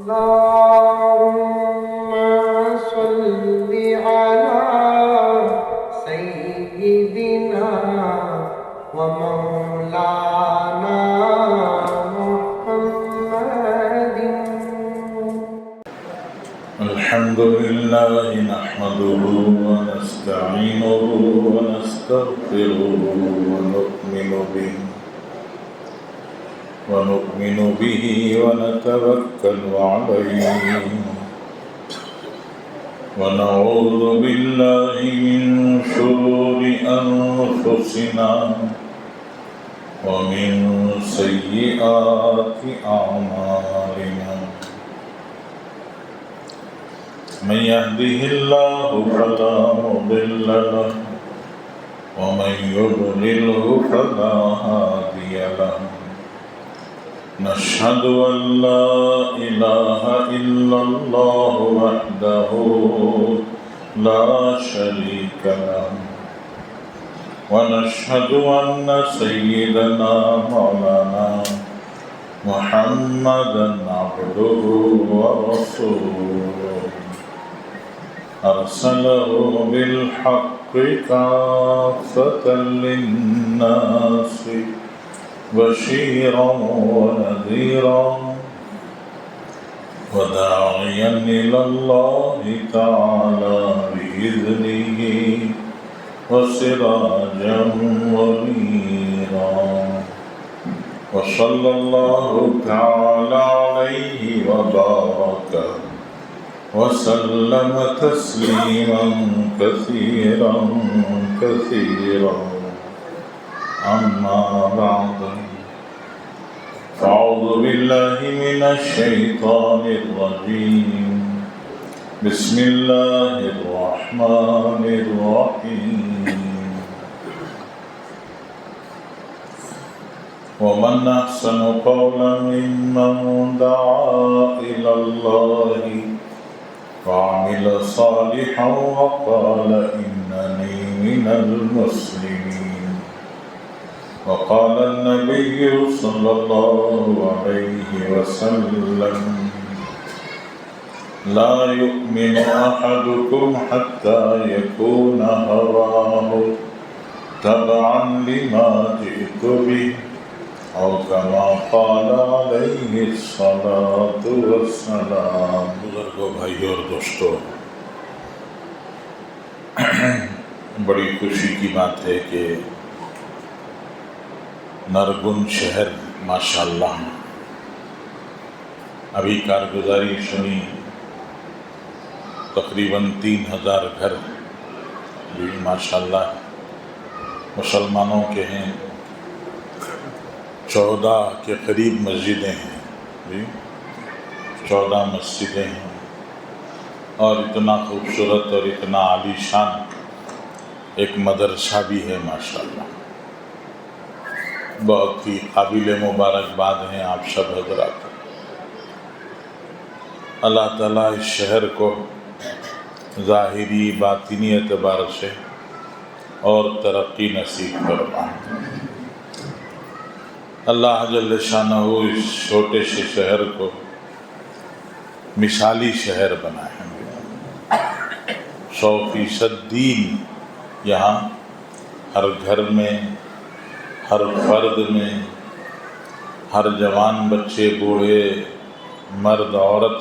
اللهم صل على سيدنا ومولانا محمد. الحمد لله نحمده ونستعينه ونستغفره ونؤمن به ونتوكل عليه ونعوذ بالله من شرور أنفسنا ومن سيئات أعمالنا. من يهده الله فلا مضل له ومن يضلله فلا هادي له. نشهد أن لا إله إلا الله وحده لا شريك له ونشهد أن سيدنا مولانا محمدا عبده ورسوله أرسله بالحق كافة للناس بشيرا ونذيرا وداعيا إلى الله تعالى بإذنه وسراجا منيرا. وصلى الله تعالى عليه وبارك وسلم تسليما كثيرا كثيرا. أما بعد فأعوذ بالله من الشيطان الرجيم. بسم الله الرحمن الرحيم. ومن أحسن قولا ممن دعا إلى الله وعمل صالحا وقال إنني من المسلمين. وقال النبي صلى الله عليه وسلم لا يؤمن أحدكم حتى يكون هواه تبعا لما جئت به أو كما قال عليه الصلاة والسلام. بزرگوں، بھائیوں اور دوستوں، بڑی خوشی کی بات ہے کہ نرگن شہر ماشاءاللہ ابھی کارگزاری سنی، تقریباً 3000 گھر بھی ماشاءاللہ مسلمانوں کے ہیں، 14 کے قریب مسجدیں ہیں جی، 14 مسجدیں ہیں، اور اتنا خوبصورت اور اتنا عالی شان ایک مدرسہ بھی ہے ماشاءاللہ. بہت ہی قابل مبارکباد ہیں آپ سب حضرات. اللہ تعالیٰ اس شہر کو ظاہری باطنی اعتبار سے اور ترقی نصیب فرمائے. اللہ جل شانہ اس چھوٹے سے شہر کو مثالی شہر بنائے. 100% دین یہاں ہر گھر میں، ہر فرد میں، ہر جوان بچے، بوڑھے، مرد، عورت،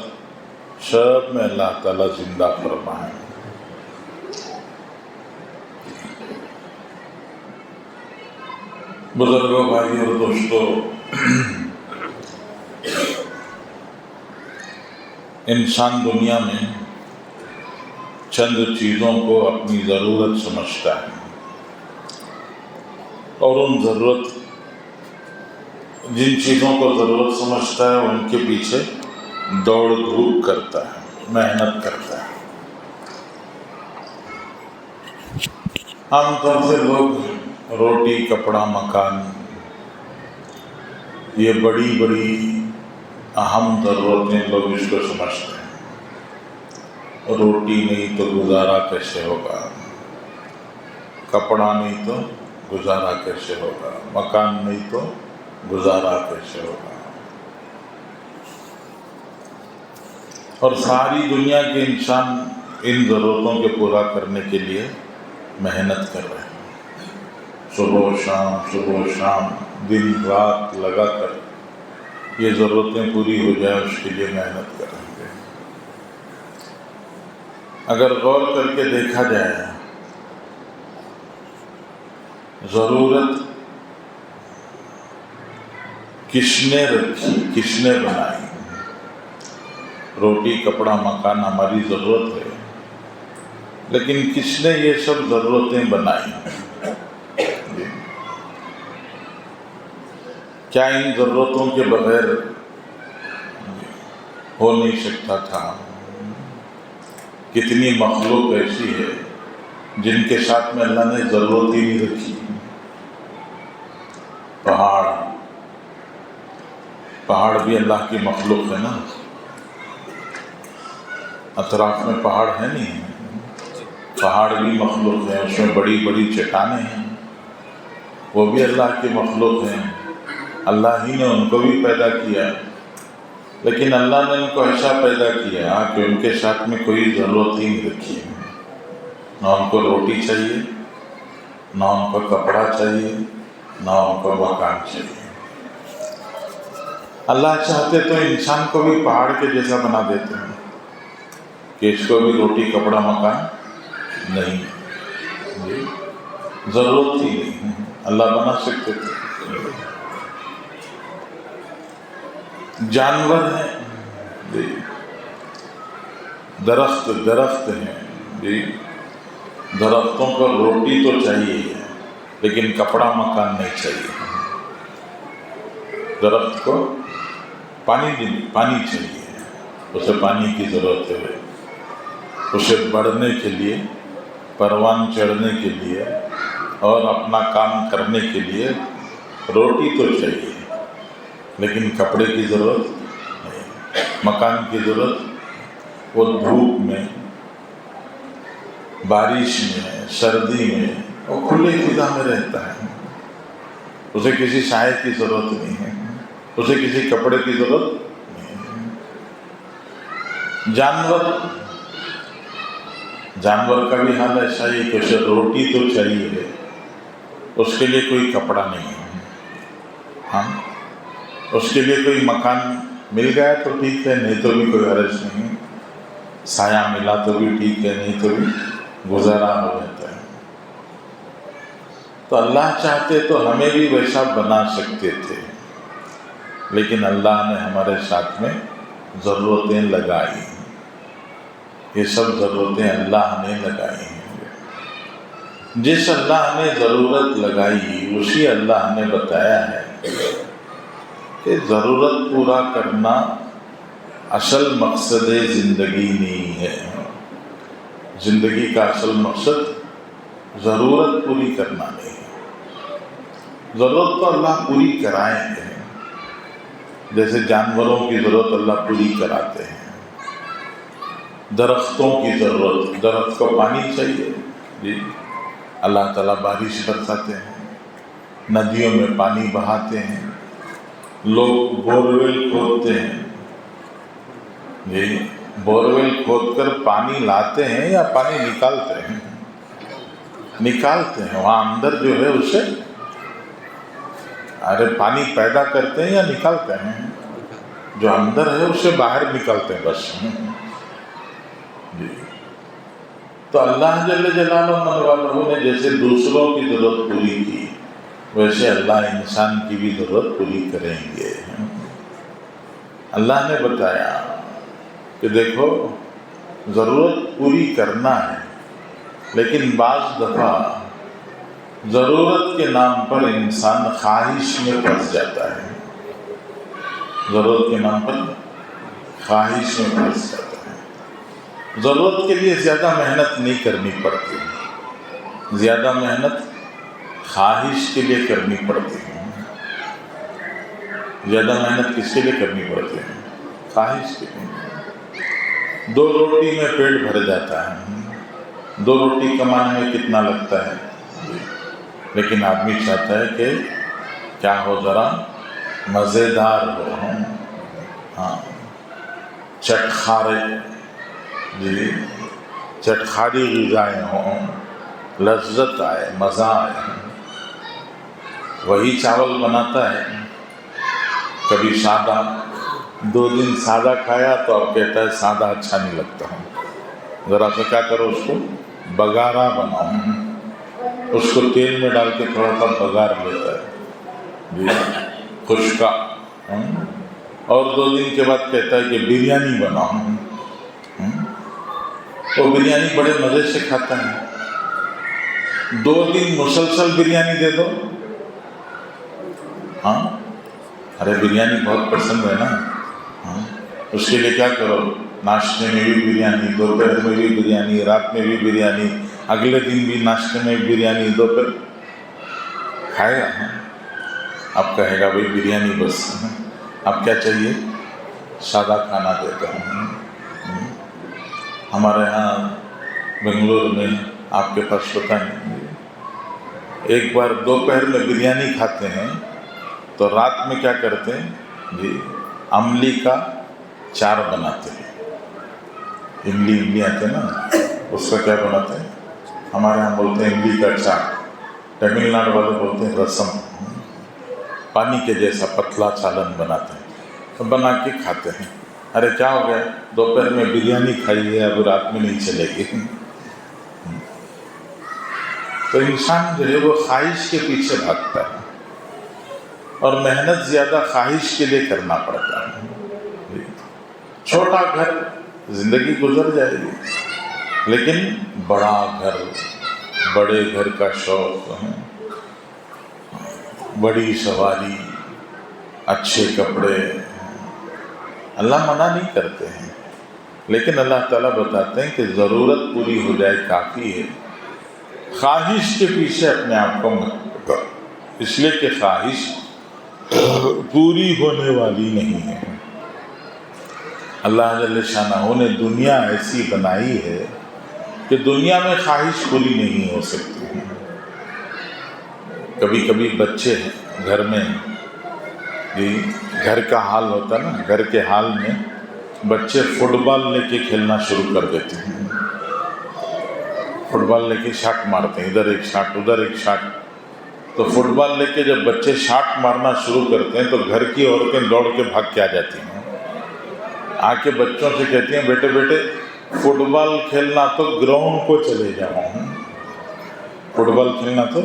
سب میں اللہ تعالیٰ زندہ فرمائے. بزرگوں، بھائی اور دوستوں، انسان دنیا میں چند چیزوں کو اپنی ضرورت سمجھتا ہے اور ان جن چیزوں کو ضرورت سمجھتا ہے ان کے پیچھے دوڑ دھوپ کرتا ہے، محنت کرتا ہے. عام طور سے لوگ روٹی، کپڑا، مکان، یہ بڑی بڑی اہم ضرورتیں لوگ اس کو سمجھتے ہیں. روٹی نہیں تو گزارا کیسے ہوگا، کپڑا نہیں تو گزارا کیسے ہوگا، مکان نہیں تو گزارا کیسے ہوگا. اور ساری دنیا کے انسان ان ضرورتوں کے پورا کرنے کے لیے محنت کر رہے ہیں، صبح و شام دن رات لگا کر یہ ضرورتیں پوری ہو جائیں اس کے لیے محنت کر رہے ہیں۔ اگر غور کر کے دیکھا جائے ضرورت کس نے رکھی، کس نے بنائی؟ روٹی کپڑا مکان ہماری ضرورت ہے، لیکن کس نے یہ سب ضرورتیں بنائی؟ کیا ان ضرورتوں کے بغیر ہو نہیں سکتا تھا؟ کتنی مخلوق ایسی ہے جن کے ساتھ میں اللہ نے ضرورت ہی نہیں رکھی۔ پہاڑ بھی اللہ کی مخلوق ہے نا، اطراف میں پہاڑ ہے نہیں، پہاڑ بھی مخلوق ہے، اس میں بڑی بڑی چٹانیں ہیں، وہ بھی اللہ کی مخلوق ہیں، اللہ ہی نے ان کو بھی پیدا کیا، لیکن اللہ نے ان کو ایسا پیدا کیا کہ ان کے ساتھ میں کوئی ضرورت ہی نہیں رکھی، نہ ان کو روٹی چاہیے، نہ ان کو کپڑا چاہیے، نہ ان کو مکان چاہیے۔ اللہ چاہتے تو انسان کو بھی پہاڑ کے جیسا بنا دیتے ہیں کہ اس کو بھی روٹی کپڑا مکان نہیں، ضرورت ہی نہیں، اللہ بنا سکتے تھے۔ جانور ہیں، درخت ہیں، درختوں کو روٹی تو چاہیے لیکن کپڑا مکان نہیں چاہیے۔ درخت کو پانی چاہیے، اسے پانی کی ضرورت ہے، اسے بڑھنے کے لیے، پروان چڑھنے کے لیے اور اپنا کام کرنے کے لیے روٹی تو چاہیے، لیکن کپڑے کی ضرورت نہیں، مکان کی ضرورت۔ وہ دھوپ میں، بارش میں، سردی میں وہ کھلے فضا میں رہتا ہے، اسے کسی سائے کی ضرورت نہیں ہے، اسے کسی کپڑے کی ضرورت نہیں ہے۔ جانور کا بھی حال ایسا ہی کہ اسے روٹی تو چاہیے، اس کے لیے کوئی کپڑا نہیں ہے، ہاں اس کے لیے کوئی مکان مل گیا تو ٹھیک ہے، نہیں تو بھی کوئی حرج نہیں، سایہ ملا تو بھی ٹھیک ہے، نہیں تو بھی گزارا ہو جاتا ہے۔ تو اللہ چاہتے تو ہمیں بھی ویسا بنا سکتے تھے، لیکن اللہ نے ہمارے ساتھ میں ضرورتیں لگائی، یہ سب ضرورتیں اللہ نے لگائی ہیں۔ جس اللہ نے ضرورت لگائی اسی اللہ نے بتایا ہے کہ ضرورت پورا کرنا اصل مقصد زندگی نہیں ہے، زندگی کا اصل مقصد ضرورت پوری کرنا نہیں ہے۔ ضرورت تو اللہ پوری کرائیں گے، جیسے جانوروں کی ضرورت اللہ پوری کراتے ہیں، درختوں کی ضرورت، درخت کو پانی چاہیے، جی اللہ تعالیٰ بارش برساتے ہیں، ندیوں میں پانی بہاتے ہیں، لوگ بورویل کھودتے ہیں، جی بورویل کھود کر پانی لاتے ہیں یا پانی نکالتے ہیں؟ نکالتے ہیں، وہاں اندر جو ہے اسے پانی پیدا کرتے ہیں یا نکالتے ہیں؟ جو اندر ہے اسے باہر نکالتے ہیں بس، جی۔ تو اللہ جل جلالہ نے جیسے دوسروں کی ضرورت پوری کی، ویسے اللہ انسان کی بھی ضرورت پوری کریں گے۔ اللہ نے بتایا کہ دیکھو ضرورت پوری کرنا ہے، لیکن بعض دفعہ ضرورت کے نام پر انسان خواہش میں پھنس جاتا ہے، ضرورت کے نام پر خواہش میں پھنس جاتا ہے۔ ضرورت کے لیے زیادہ محنت نہیں کرنی پڑتی، زیادہ محنت خواہش کے لیے کرنی پڑتی ہے۔ زیادہ محنت کس کے لیے کرنی پڑتی ہے؟ خواہش کے لیے۔ 2 روٹی میں پیٹ بھر جاتا ہے، 2 روٹی کمانے میں کتنا لگتا ہے، لیکن آدمی چاہتا ہے کہ کیا ہو، ذرا مزیدار ہو، ہاں چٹخارے جی چٹخاری غذائیں ہوں، لذت آئے، مزہ آئے، وہی چاول بناتا ہے، کبھی سادہ، 2 دن سادہ کھایا تو اب کہتا ہے سادہ اچھا نہیں لگتا ہوں، ذرا سا کیا کرو اس کو بگارا بناؤ، اس کو تیل میں ڈال کے تھوڑا سا بگار لیتا ہے جی خشکا، اور 2 دن کے بعد کہتا ہے کہ بریانی بناؤ، وہ بریانی بڑے مزے سے کھاتا ہے، 2 دن مسلسل بریانی دے دو، ہاں ارے بریانی بہت پسند ہے نا، اس کے لیے کیا کرو، ناشتے میں بھی بریانی، دوپہر میں بھی بریانی، رات میں بھی بریانی، اگلے دن بھی ناشتے میں بھی بریانی، دوپہر کھائے گا، اب کہے گا بھائی بریانی بس، اب کیا چاہیے، سادہ کھانا دیتا ہوں۔ ہمارے ہاں بنگلور میں، آپ کے پاس پتہ نہیں، ایک بار دوپہر میں بریانی کھاتے ہیں تو رات میں کیا کرتے ہیں جی املی کا چار بناتے ہیں، املی آتے ہیں نا، اس کا کیا بناتے ہیں، ہمارے ہاں بولتے ہیں املی کا چار، تمل ناڈو والے بولتے ہیں رسم، پانی کے جیسا پتلا چالن بناتے ہیں، تو بنا کے کھاتے ہیں۔ ارے کیا ہو گیا، دوپہر میں بریانی کھائی ہے، اب رات میں نہیں چلے گی۔ تو انسان جو ہے وہ خواہش کے پیچھے بھاگتا ہے، اور محنت زیادہ خواہش کے لیے کرنا پڑتا ہے۔ چھوٹا گھر زندگی گزر جائے گی، لیکن بڑا گھر، بڑے گھر کا شوق، بڑی سواری، اچھے کپڑے، اللہ منع نہیں کرتے ہیں، لیکن اللہ تعالیٰ بتاتے ہیں کہ ضرورت پوری ہو جائے کافی ہے، خواہش کے پیچھے اپنے آپ کو مت کرو، اس لیے کہ خواہش پوری ہونے والی نہیں ہے۔ اللہ جل شانہ نے دنیا ایسی بنائی ہے کہ دنیا میں خواہش پوری نہیں ہو سکتی۔ کبھی کبھی بچے گھر میں، گھر کا حال ہوتا ہے نا، گھر کے حال میں بچے فٹ بال لے کے کھیلنا شروع کر دیتے ہیں، فٹ بال لے کے شاٹ مارتے ہیں، ادھر ایک شاٹ ادھر ایک شاٹ، تو فٹ بال لے کے جب بچے شاٹ مارنا شروع کرتے ہیں تو گھر کی عورتیں دوڑ کے بھاگ کے آ جاتی ہیں، آ کے بچوں سے کہتی ہیں بیٹے فٹ بال کھیلنا تو گراؤنڈ کو چلے جاؤ، فٹ بال کھیلنا تو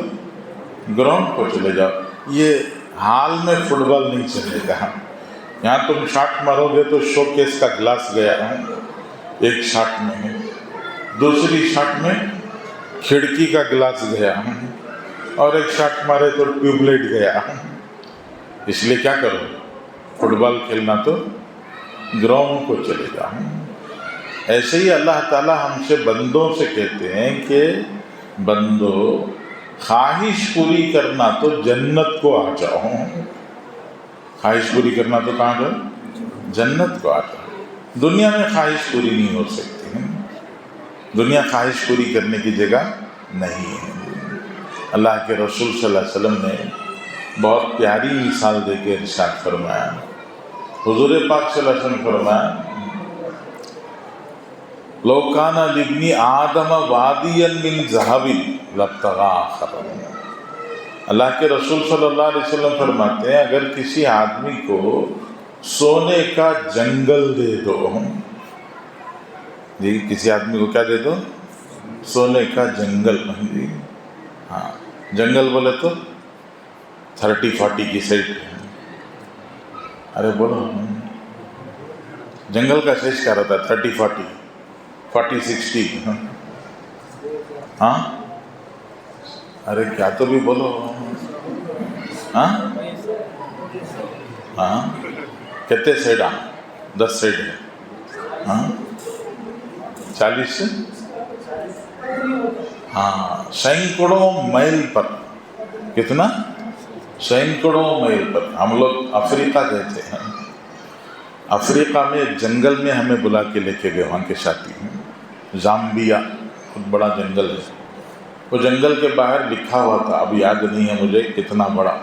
گراؤنڈ کو چلے جاؤ، یہ حال میں فٹ بال نہیں چلے گا، یہاں تم شاٹ مارو گے تو شو کیس کا گلاس گیا ایک شاٹ میں، دوسری شاٹ میں کھڑکی کا گلاس گیا، اور ایک شاٹ مارے تو ٹیوب لائٹ گیا، اس لیے کیا کرو، فٹ بال کھیلنا تو گراؤنڈ کو چلے جا۔ ایسے ہی اللہ تعالیٰ ہم سے بندوں سے کہتے ہیں کہ بندو خواہش پوری کرنا تو جنت کو آ جاؤ، خواہش پوری کرنا تو کہاں جاؤ، جنت کو آ جاؤ۔ دنیا میں خواہش پوری نہیں ہو سکتی، دنیا خواہش پوری کرنے کی جگہ نہیں ہے۔ اللہ کے رسول صلی اللہ علیہ وسلم نے بہت پیاری مثال دے کے ارشاد فرمایا، حضور پاک صلی اللہ علیہ وسلم فرمایا، لو کان لابن آدم وادیا من ذہب لابتغى آخر۔ اللہ کے رسول صلی اللہ علیہ وسلم فرماتے ہیں اگر کسی آدمی کو سونے کا جنگل دے دو، جی کسی آدمی کو کیا دے دو، سونے کا جنگل، جی ہاں جنگل بولے تو 30-40 کی سائٹ، ارے بولو جنگل کا سائز کیا رہتا ہے، 30-40 40-60، ہاں ارے کیا تو بھی بولو، ہاں ہاں کتنے سائڈ، 10 سائڈ ہے، ہاں 40 سے، ہاں سینکڑوں میل پر، کتنا، سینکڑوں میل پر۔ ہم لوگ افریقہ گئے تھے، افریقہ میں ایک جنگل میں ہمیں بلا کے لے کے گئے، وہاں کے ساتھی ہیں، زامبیا، بہت بڑا جنگل ہے، وہ جنگل کے باہر لکھا ہوا تھا، اب یاد نہیں ہے مجھے کتنا بڑا،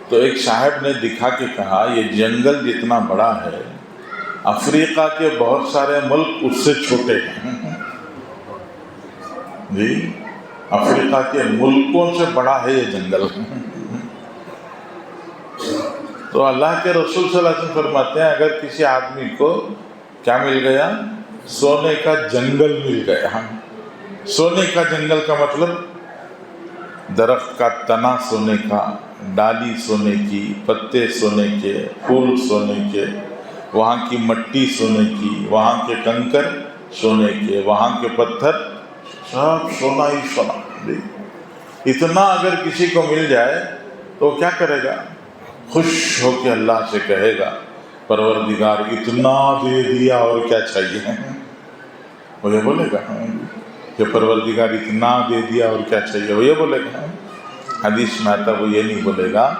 تو ایک صاحب نے دکھا کے کہا یہ جنگل جتنا بڑا ہے افریقہ کے بہت سارے ملک اس سے چھوٹے ہیں جی، افریقہ کے ملکوں سے بڑا ہے یہ جنگل۔ تو اللہ کے رسول صلی اللہ علیہ وسلم فرماتے ہیں اگر کسی آدمی کو کیا مل گیا؟ سونے کا جنگل مل گیا۔ سونے کا جنگل کا مطلب درخت کا تنا سونے کا، ڈالی سونے کی، پتے سونے کے، پھول سونے کے، وہاں کی مٹی سونے کی، وہاں کے کنکر سونے کے، وہاں کے پتھر سب سونا ہی سونا۔ اتنا اگر کسی کو مل جائے تو کیا کرے گا؟ خوش ہو کے اللہ سے کہے گا پروردگار اتنا دے دیا اور کیا چاہیے؟ وہ یہ بولے گا کہ پروردگار اتنا دے دیا اور کیا چاہیے؟ وہ یہ بولے گا؟ حدیث میں آتا وہ یہ نہیں بولے گا،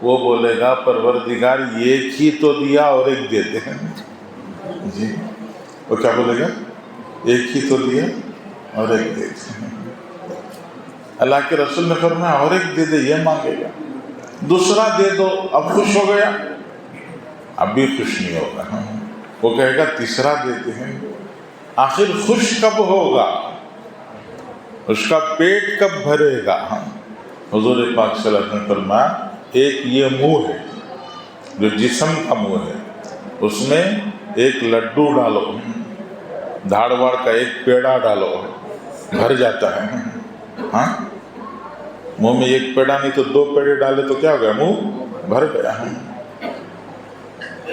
وہ بولے گا پروردگار ایک ہی تو دیا اور ایک دے دے۔ جی، وہ کیا بولے گا؟ ایک ہی تو دیا اور ایک دے دے۔ اللہ کے رسول نے فرمایا اور ایک دے دے، یہ مانگے گا۔ دوسرا دے دو، اب خوش ہو گیا؟ اب بھی خوش نہیں ہوگا، وہ کہے گا تیسرا دیتے ہیں۔ آخر خوش کب ہوگا؟ اس کا پیٹ کب بھرے گا؟ حضور پاک صلی اللہ علیہ وسلم فرمایا ایک یہ منہ ہے جو جسم کا منہ ہے، اس میں ایک لڈو ڈالو، دھاڑ واڑ کا ایک پیڑا ڈالو، بھر جاتا ہے۔ ہاں، منہ میں ایک پیڑا نہیں تو 2 پیڑے ڈالے تو کیا ہو گیا؟ منہ بھر گیا۔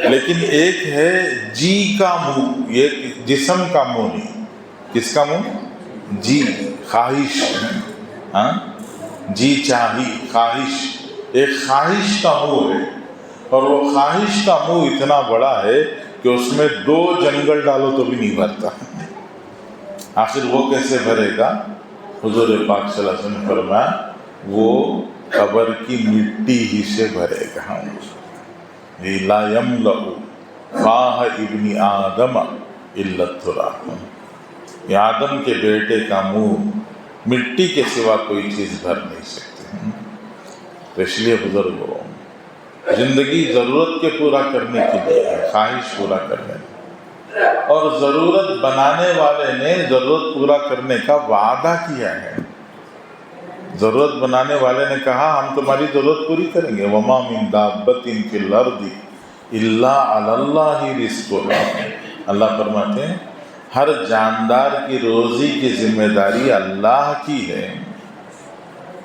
لیکن ایک ہے جی کا منہ، یہ جسم کا منہ نہیں۔ کس کا منہ؟ جی، خواہش، ہاں، جی چاہی، خواہش، ایک خواہش کا منہ ہے، اور وہ خواہش کا منہ اتنا بڑا ہے کہ اس میں 2 جنگل ڈالو تو بھی نہیں بھرتا۔ آخر وہ کیسے بھرے گا؟ حضور پاک صلی اللہ علیہ وسلم نے فرمایا وہ قبر کی مٹی ہی سے بھرے گا۔ لا یملأ فاہ ابن آدم الا التراب، یہ آدم کے بیٹے کا منہ مٹی کے سوا کوئی چیز بھر نہیں سکتے۔ تو اس لیے بزرگوں، زندگی ضرورت کے پورا کرنے کے لیے ہے، خواہش پورا کرنے کے، اور ضرورت بنانے والے نے ضرورت پورا کرنے کا وعدہ کیا ہے۔ ضرورت بنانے والے نے کہا ہم تمہاری ضرورت پوری کریں گے۔ وما من دابۃ فی الارض الا علی اللہ رزقها، اللہ فرماتے ہیں ہر جاندار کی روزی کی ذمہ داری اللہ کی ہے۔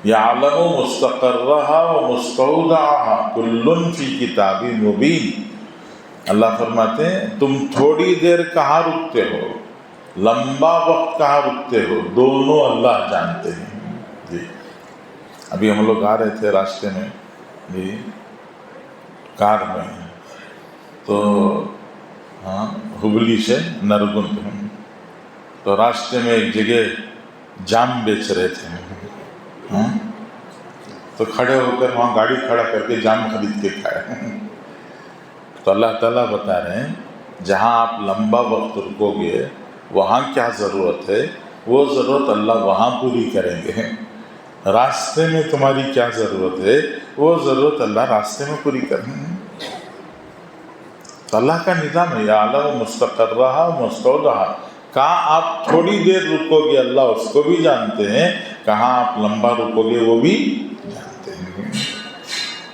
یعلم مستقرها ومستودعها کل فی کتاب مبین، اللہ فرماتے ہیں تم تھوڑی دیر کہاں رکتے ہو، لمبا وقت کہاں رکتے ہو، دونوں اللہ جانتے ہیں۔ جی، ابھی ہم لوگ آ رہے تھے راستے میں جی کار میں، تو ہاں ہبلی سے نرگند، تو راستے میں ایک جگہ جام بیچ رہے تھے، تو کھڑے ہو کر وہاں گاڑی کھڑا کر کے جام خرید کے کھائے۔ تو اللہ تعالیٰ بتا رہے ہیں جہاں آپ لمبا وقت رکو گے وہاں کیا ضرورت ہے وہ ضرورت اللہ وہاں پوری کریں گے۔ راستے میں تمہاری کیا ضرورت ہے وہ ضرورت اللہ راستے میں پوری کریں گے۔ تو اللہ کا نظام ہے، یعلم مستقرہا مستودعہا، کہاں آپ تھوڑی دیر رکو گے اللہ اس کو بھی جانتے ہیں، کہاں آپ لمبا رکو گے وہ بھی جانتے ہیں۔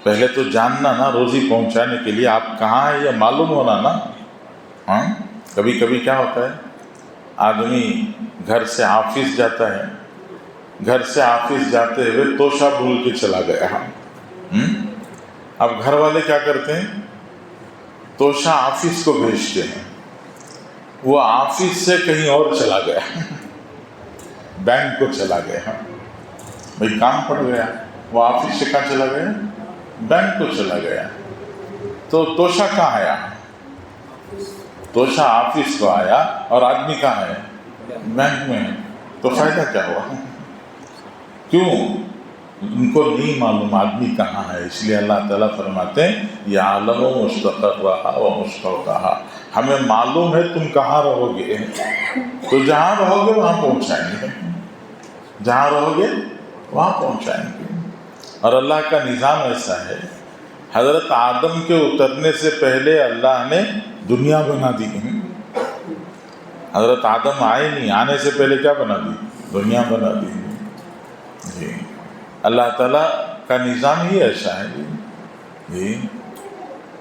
پہلے تو جاننا نا، روزی پہنچانے کے لیے آپ کہاں ہیں یہ معلوم ہونا نا۔ ہاں، کبھی کبھی کیا ہوتا ہے آدمی گھر سے آفس جاتا ہے، گھر سے آفس جاتے ہوئے توشہ بھول کے چلا گیا۔ اب گھر والے کیا کرتے ہیں؟ توشہ آفس کو بھیجتے ہیں، وہ آفس سے کہیں اور چلا گیا، بینک کو چلا گیا، بھئی کام پڑ گیا، وہ آفس سے کہاں چلا گیا؟ بینک کو چلا گیا۔ تو توشہ کہاں آیا؟ توشہ آفس کو آیا اور آدمی کہاں ہے؟ بینک میں۔ تو فائدہ کیا ہوا؟ کیوں؟ ان کو نہیں معلوم آدمی کہاں ہے، اس لیے اللہ تعالیٰ فرماتے ہیں یعلم مستقرہا ومستودعہا، ہمیں معلوم ہے تم کہاں رہو گے، تو جہاں رہو گے وہاں پہنچائیں گے، جہاں رہو گے وہاں پہنچائیں گے۔ اور اللہ کا نظام ایسا ہے حضرت آدم کے اترنے سے پہلے اللہ نے دنیا بنا دی. حضرت آدم آئے نہیں، آنے سے پہلے کیا بنا دی؟ دنیا بنا دی. جی اللہ تعالیٰ کا نظام ہی ایسا ہے. جی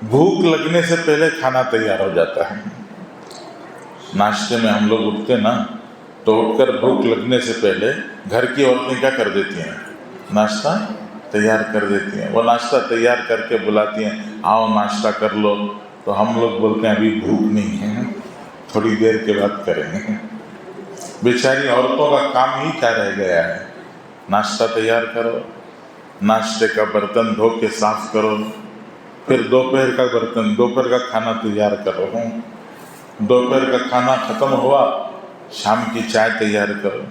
بھوک لگنے سے پہلے کھانا تیار ہو جاتا ہے. ناشتے میں ہم لوگ اٹھتے نا تو اٹھ کر بھوک لگنے سے پہلے گھر کی عورتیں کیا کر دیتی ہیں؟ ناشتہ تیار کر دیتی ہیں. وہ ناشتہ تیار کر کے بلاتی ہیں، آؤ ناشتہ کر لو. تو ہم لوگ بولتے ہیں ابھی بھوک نہیں ہے، تھوڑی دیر کے بعد کریں گے. بیچاری عورتوں کا کام ہی کیا رہ گیا ہے؟ ناشتہ تیار کرو، ناشتے کا برتن دھو کے صاف کرو، پھر دوپہر کا کھانا تیار کرو. دوپہر کا کھانا ختم ہوا، شام کی چائے تیار کرو.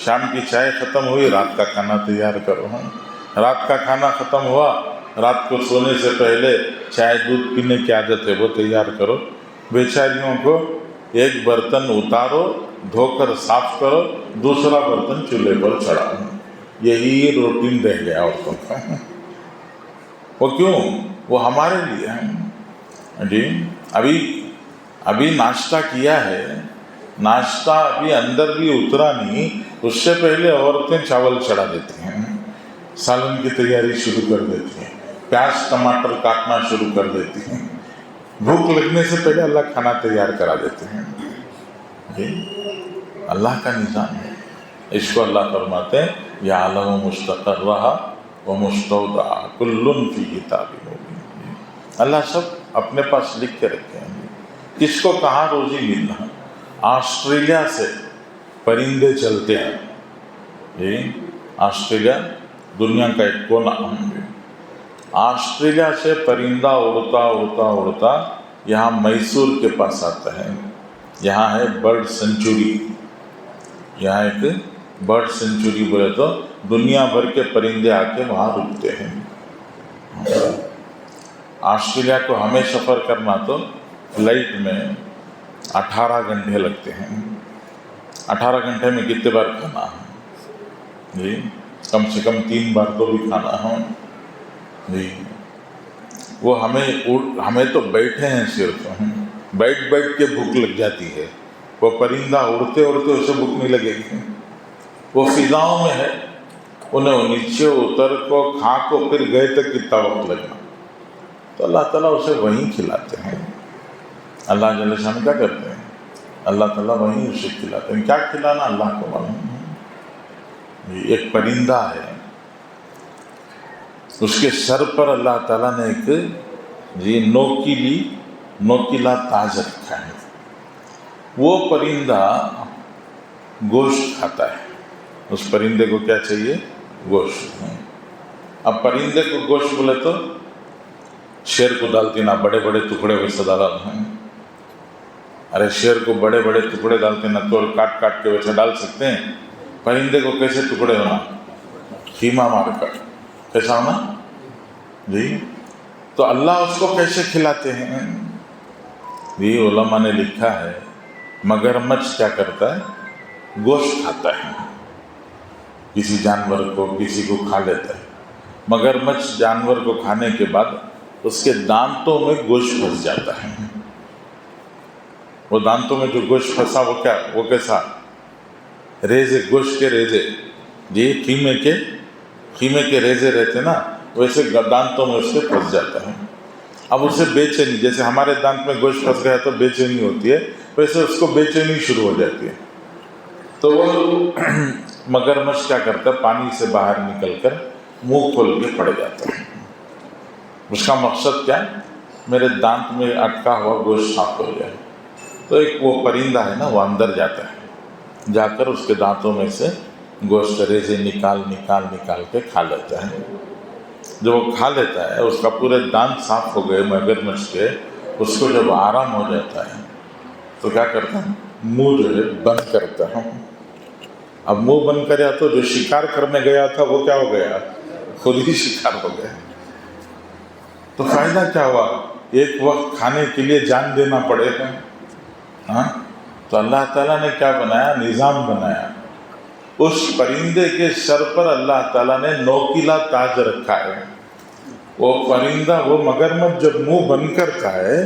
شام کی چائے ختم ہوئی، رات کا کھانا تیار کرو. رات کا کھانا ختم ہوا، رات کو سونے سے پہلے چائے دودھ پینے کی عادت ہے وہ تیار کرو. بیچاریوں کو ایک برتن اتارو، دھو کر صاف کرو، دوسرا برتن چولہے پر چڑھاؤ. یہی روٹین رہ گیا عورتوں کا. وہ کیوں؟ وہ ہمارے لیے ہیں. جی ابھی ناشتہ کیا ہے، ناشتہ ابھی اندر بھی اترا نہیں، اس سے پہلے عورتیں چاول چڑھا دیتی ہیں، سالن کی تیاری شروع کر دیتی ہیں، پیاز ٹماٹر کاٹنا شروع کر دیتی ہیں. بھوک لگنے سے پہلے اللہ کھانا تیار کرا دیتے ہیں. جی اللہ کا نظام ہے. اس کو اللہ فرماتے ہیں یعلم مستقرها ومستودعها کل فی کتاب مبین. اللہ سب اپنے پاس لکھ کے رکھے ہیں کس کو کہاں روزی ملنا. آسٹریلیا سے پرندے چلتے ہیں. جی آسٹریلیا دنیا کا ایک کونا. آسٹریلیا سے پرندہ اڑتا اڑتا اڑتا یہاں میسور کے پاس آتا ہے. یہاں ہے برڈ سینچوری. یہاں ایک برڈ سینچوری بولے تو دنیا بھر کے پرندے آ کے وہاں رکتے ہیں. آسٹریلیا کو ہمیں سفر کرنا تو فلائٹ میں 18 گھنٹے لگتے ہیں. 18 گھنٹے میں کتنے بار کھانا ہے؟ جی کم سے کم 3 بار تو بھی کھانا ہے. جی وہ ہمیں تو بیٹھے ہیں صرف، بیٹھ کے بھوک لگ جاتی ہے. وہ پرندہ اڑتے اڑتے اسے بھوک نہیں لگے گی. وہ فضاؤں میں ہے، انہیں نیچے اتر کو کھا کو پھر گئے تک کتنا وقت لگنا. تو اللہ تعالیٰ اسے وہیں کھلاتے ہیں. اللہ جل شان کیا کرتے ہیں؟ اللہ تعالیٰ وہیں اسے کھلاتے ہیں. کیا کھلانا اللہ کو معلوم ہے. ایک پرندہ ہے، اس کے سر پر اللہ تعالیٰ نے ایک نوکیلا تاج رکھا ہے. وہ پرندہ گوشت کھاتا ہے. اس پرندے کو کیا چاہیے؟ گوشت. اب پرندے کو گوشت بولے تو شیر کو ڈالتی نا بڑے بڑے ٹکڑے ویسے ڈالا. ارے شیر کو بڑے بڑے ٹکڑے ڈالتے نا تو کاٹ کاٹ کے ویسے ڈال سکتے ہیں. پرندے کو کیسے ٹکڑے ہونا؟ خیمہ مار کر. کیسا ہونا؟ جی تو اللہ اس کو کیسے کھلاتے ہیں؟ جی علماء نے لکھا ہے مگرمچھ کیا کرتا ہے؟ گوشت کھاتا ہے. کسی جانور کو کسی کو کھا لیتا ہے. مگرمچھ جانور کو کھانے کے بعد اس کے دانتوں میں گوشت پھنس جاتا ہے. وہ دانتوں میں جو گوشت پھنسا وہ کیسا؟ ریزے، گوشت کے ریزے. جی خیمے کے ریزے رہتے نا ویسے دانتوں میں اس کے پھنس جاتا ہے. اب اسے بے چینی، جیسے ہمارے دانت میں گوشت پھنس گیا تو بے چینی ہوتی ہے، ویسے اس کو بے چینی شروع ہو جاتی ہے. تو وہ مگرمچھ کیا کرتا ہے؟ پانی سے باہر نکل کر منہ کھول کے پڑ جاتا ہے. اس کا مقصد کیا ہے؟ میرے دانت میں اٹکا ہوا گوشت صاف ہو جائے. تو ایک وہ پرندہ ہے نا وہ اندر جاتا ہے، جا کر اس کے دانتوں میں سے گوشت ریزے نکال کے کھا لیتا ہے. جب وہ کھا لیتا ہے اس کا پورے دانت صاف ہو گئے مگرمچھ کے. اس کو جب آرام ہو جاتا ہے تو کیا کرتا ہے؟ منہ جو ہے بند کرتا ہے. اب منہ بند کریا تو جو شکار کرنے گیا تھا وہ کیا ہو گیا؟ خود ہی شکار ہو گیا. تو فائدہ کیا ہوا؟ ایک وقت کھانے کے لیے جان دینا پڑے گا. تو اللہ تعالیٰ نے کیا بنایا؟ نظام بنایا. اس پرندے کے سر پر اللہ تعالیٰ نے نوکیلا تاج رکھا ہے. وہ پرندہ وہ مگرمچھ جب منہ بند کرتا ہے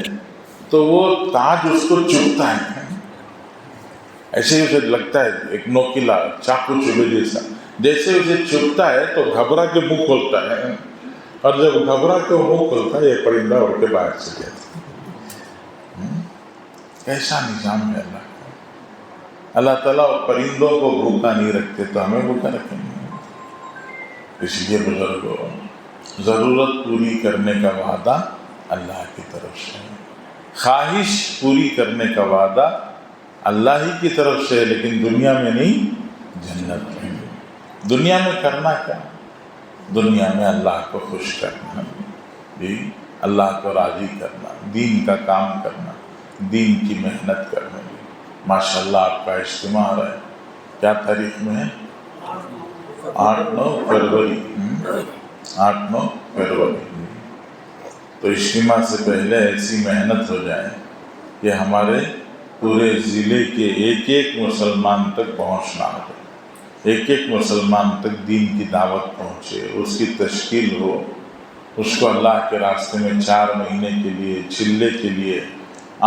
تو وہ تاج اس کو چبھتا ہے، ایسے ہی اسے لگتا ہے ایک نوکیلا چاقو چبھے جیسا، جیسے اسے چبھتا ہے تو گھبرا کے منہ کھولتا ہے، اور جب گھبرا کے منہ کھولتا ہے یہ پرندہ اڑ کے باہر سے جاتا ہے۔ کیسا نظام ہے اللہ کا۔ اللہ تعالیٰ پرندوں کو بھوکا نہیں رکھتے تو ہمیں بھوکا رکھیں گے؟ اس لیے بزرگوں، ضرورت پوری کرنے کا وعدہ اللہ کی طرف سے ہے، خواہش پوری کرنے کا وعدہ اللہ ہی کی طرف سے ہے، لیکن دنیا میں نہیں، جنت میں۔ دنیا میں کرنا کیا؟ دنیا میں اللہ کو خوش کرنا، جی اللہ کو راضی کرنا، دین کا کام کرنا، دین کی محنت کرنا۔ ماشاءاللہ آپ کا اجتماع آ رہا ہے، کیا تاریخ میں ہے؟ 8-9 فروری، 8-9 فروری۔ تو اجتماع سے پہلے ایسی محنت ہو جائے کہ ہمارے پورے ضلع کے ایک ایک مسلمان تک پہنچنا ہو، ایک ایک مسلمان تک دین کی دعوت پہنچے، اس کی تشکیل ہو، اس کو اللہ کے راستے میں 4 مہینے کے لیے، چلے کے لیے،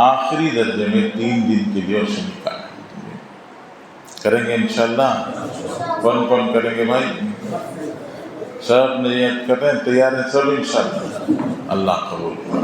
آخری درجے میں 3 دن کے لیے اسے نکالیں۔ کریں گے انشاءاللہ؟ کون کون کریں گے بھائی؟ سب نیت کر رہے ہیں، تیار ہیں سب انشاءاللہ؟ اللہ قبول کرے۔